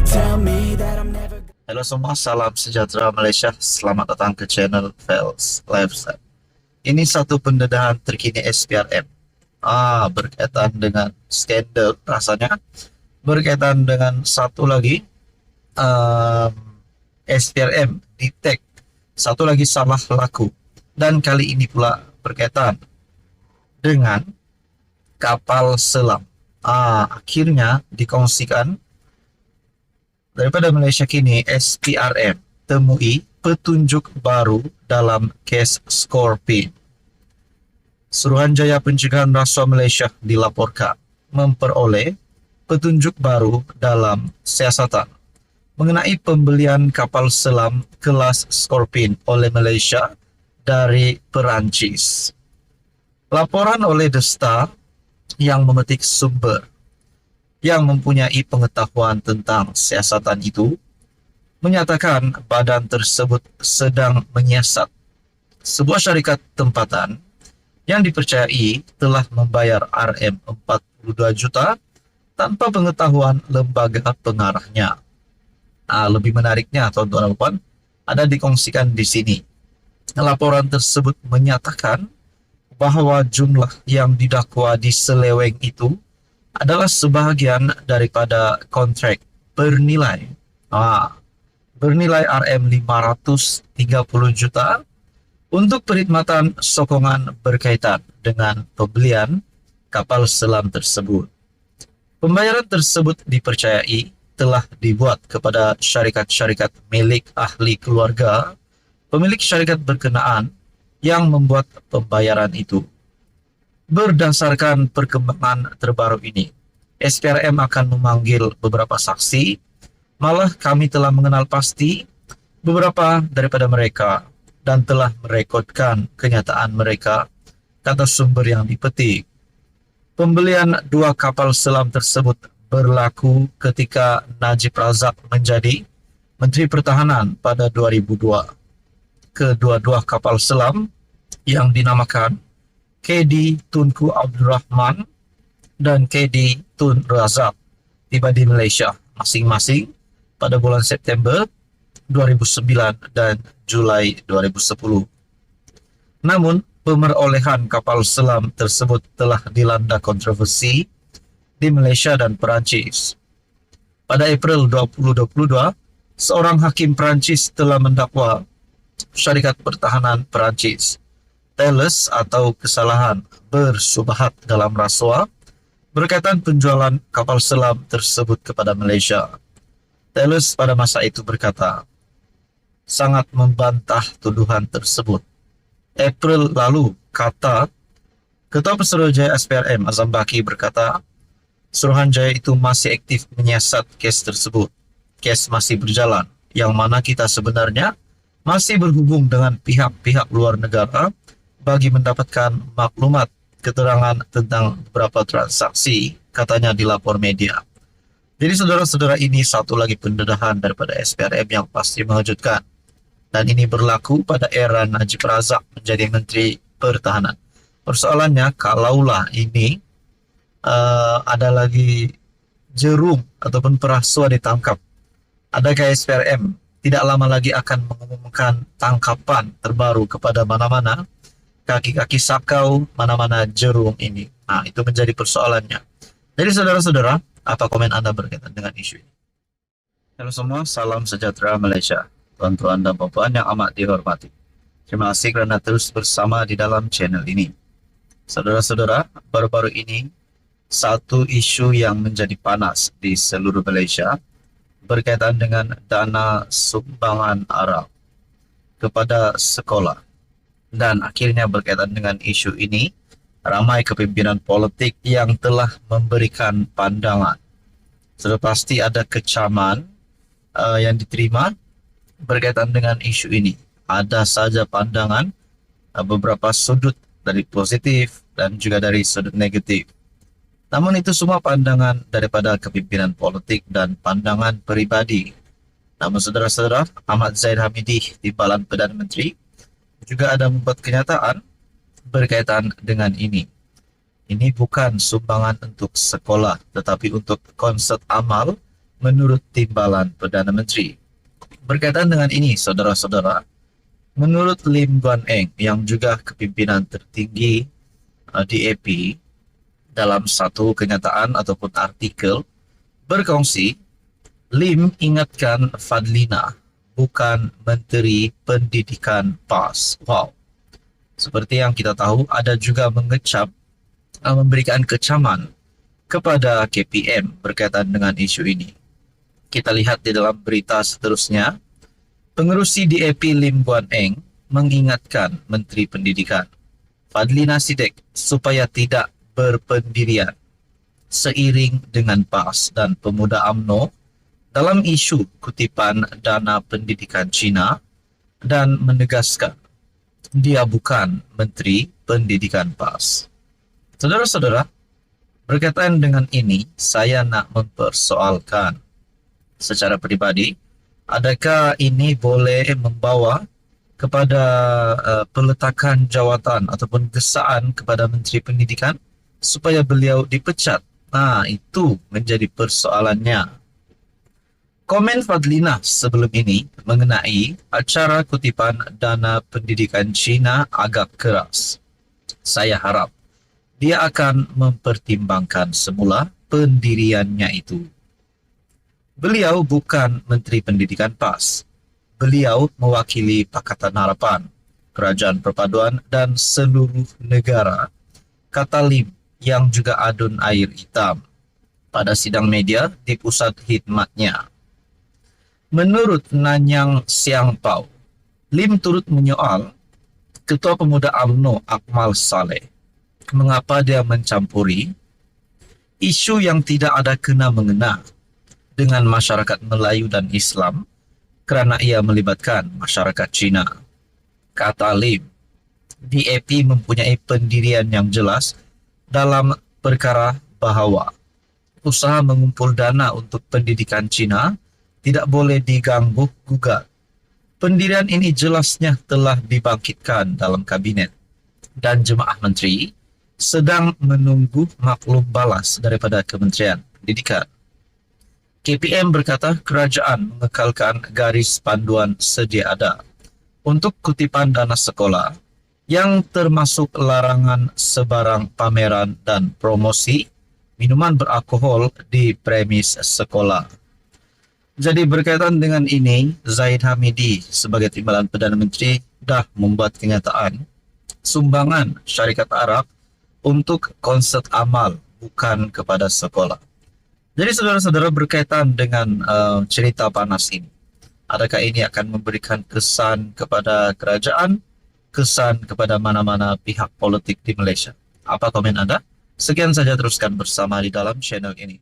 tell me that I'm never. Halo semua, salam sejahtera Malaysia. Selamat datang ke channel Fels Lifestyle. Ini satu pendedahan terkini SPRM. Berkaitan dengan skandal rasanya. Berkaitan dengan satu lagi SPRM detect satu lagi salah laku. Dan kali ini pula berkaitan dengan kapal selam. Akhirnya dikongsikan daripada Malaysia kini, SPRM temui petunjuk baru dalam kes Scorpene. Suruhanjaya Pencegahan Rasuah Malaysia dilaporkan memperoleh petunjuk baru dalam siasatan mengenai pembelian kapal selam kelas Scorpene oleh Malaysia dari Perancis. Laporan oleh The Star yang memetik sumber yang mempunyai pengetahuan tentang siasatan itu menyatakan badan tersebut sedang menyiasat sebuah syarikat tempatan yang dipercayai telah membayar RM42 juta tanpa pengetahuan lembaga pengarahnya. Lebih menariknya, tuan-tuan dan puan, ada dikongsikan di sini. Laporan tersebut menyatakan bahwa jumlah yang didakwa diseleweng itu adalah sebahagian daripada kontrak bernilai RM530 juta untuk perkhidmatan sokongan berkaitan dengan pembelian kapal selam tersebut. Pembayaran tersebut dipercayai telah dibuat kepada syarikat-syarikat milik ahli keluarga pemilik syarikat berkenaan yang membuat pembayaran itu. Berdasarkan perkembangan terbaru ini, SPRM akan memanggil beberapa saksi. Malah kami telah mengenal pasti beberapa daripada mereka dan telah merekodkan kenyataan mereka, kata sumber yang dipetik. Pembelian dua kapal selam tersebut berlaku ketika Najib Razak menjadi Menteri Pertahanan pada 2002. Kedua-dua kapal selam yang dinamakan KD Tunku Abdul Rahman dan KD Tun Razak tiba di Malaysia masing-masing pada bulan September 2009 dan Julai 2010. Namun, pemerolehan kapal selam tersebut telah dilanda kontroversi di Malaysia dan Perancis. Pada April 2022, seorang hakim Perancis telah mendakwa syarikat pertahanan Perancis Thales atau kesalahan bersubahat dalam rasuah berkaitan penjualan kapal selam tersebut kepada Malaysia. Thales pada masa itu berkata, sangat membantah tuduhan tersebut. April lalu, Ketua Pesuruhjaya SPRM Azam Baki berkata, Suruhanjaya itu masih aktif menyiasat kes tersebut. Kes masih berjalan, yang mana kita sebenarnya masih berhubung dengan pihak-pihak luar negara bagi mendapatkan maklumat keterangan tentang beberapa transaksi, katanya di lapor media. Jadi saudara-saudara, ini satu lagi pendedahan daripada SPRM yang pasti mengejutkan. Dan ini berlaku pada era Najib Razak menjadi Menteri Pertahanan. Persoalannya, kalaulah ini ada lagi jerum ataupun perasua ditangkap, adakah SPRM tidak lama lagi akan mengumumkan tangkapan terbaru kepada mana-mana kaki-kaki sakau, mana-mana jerum ini? Itu menjadi persoalannya. Jadi saudara-saudara, apa komen Anda berkaitan dengan isu ini? Halo semua, salam sejahtera Malaysia. Tuan-tuan dan puan yang amat dihormati, terima kasih kerana terus bersama di dalam channel ini. Saudara-saudara, baru-baru ini satu isu yang menjadi panas di seluruh Malaysia berkaitan dengan dana sumbangan Arab kepada sekolah. Dan akhirnya berkaitan dengan isu ini, ramai kepimpinan politik yang telah memberikan pandangan. Sudah pasti ada kecaman yang diterima berkaitan dengan isu ini. Ada saja pandangan, beberapa sudut dari positif dan juga dari sudut negatif. Namun itu semua pandangan daripada kepimpinan politik dan pandangan peribadi. Namun saudara-saudara, Ahmad Zahid Hamidi, Timbalan Perdana Menteri, juga ada membuat kenyataan berkaitan dengan ini. Ini bukan sumbangan untuk sekolah, tetapi untuk konsert amal menurut timbalan Perdana Menteri. Berkaitan dengan ini, saudara-saudara, menurut Lim Guan Eng yang juga kepimpinan tertinggi DAP, dalam satu kenyataan ataupun artikel berkongsi, Lim ingatkan Fadlina bukan Menteri Pendidikan PAS. Wow. Seperti yang kita tahu, ada juga memberikan kecaman kepada KPM berkaitan dengan isu ini. Kita lihat di dalam berita seterusnya, pengerusi DAP Lim Guan Eng mengingatkan Menteri Pendidikan Fadlina Sidek supaya tidak berpendirian seiring dengan PAS dan Pemuda UMNO dalam isu kutipan dana pendidikan Cina dan menegaskan dia bukan Menteri Pendidikan PAS. Saudara-saudara, berkaitan dengan ini, saya nak mempersoalkan secara pribadi, adakah ini boleh membawa kepada peletakan jawatan ataupun gesaan kepada Menteri Pendidikan supaya beliau dipecat? Nah, itu menjadi persoalannya. Komen Fadlina sebelum ini mengenai acara kutipan dana pendidikan Cina agak keras. Saya harap dia akan mempertimbangkan semula pendiriannya itu. Beliau bukan Menteri Pendidikan PAS. Beliau mewakili Pakatan Harapan, Kerajaan Perpaduan dan seluruh negara, kata Lim yang juga adun air hitam pada sidang media di pusat khidmatnya. Menurut Nanyang Siang Pau, Lim turut menyoal Ketua Pemuda UMNO Akmal Saleh mengapa dia mencampuri isu yang tidak ada kena-mengena dengan masyarakat Melayu dan Islam kerana ia melibatkan masyarakat Cina. Kata Lim, DAP mempunyai pendirian yang jelas dalam perkara bahawa usaha mengumpul dana untuk pendidikan Cina tidak boleh diganggu gugat. Pendirian ini jelasnya telah dibangkitkan dalam kabinet dan jemaah menteri sedang menunggu maklum balas daripada Kementerian Pendidikan. KPM berkata kerajaan mengekalkan garis panduan sedia ada untuk kutipan dana sekolah yang termasuk larangan sebarang pameran dan promosi minuman beralkohol di premis sekolah. Jadi berkaitan dengan ini, Zahid Hamidi sebagai timbalan Perdana Menteri dah membuat kenyataan sumbangan syarikat Arab untuk konsert amal bukan kepada sekolah. Jadi saudara-saudara, berkaitan dengan cerita panas ini, adakah ini akan memberikan kesan kepada kerajaan, kesan kepada mana-mana pihak politik di Malaysia? Apa komen Anda? Sekian saja, teruskan bersama di dalam channel ini.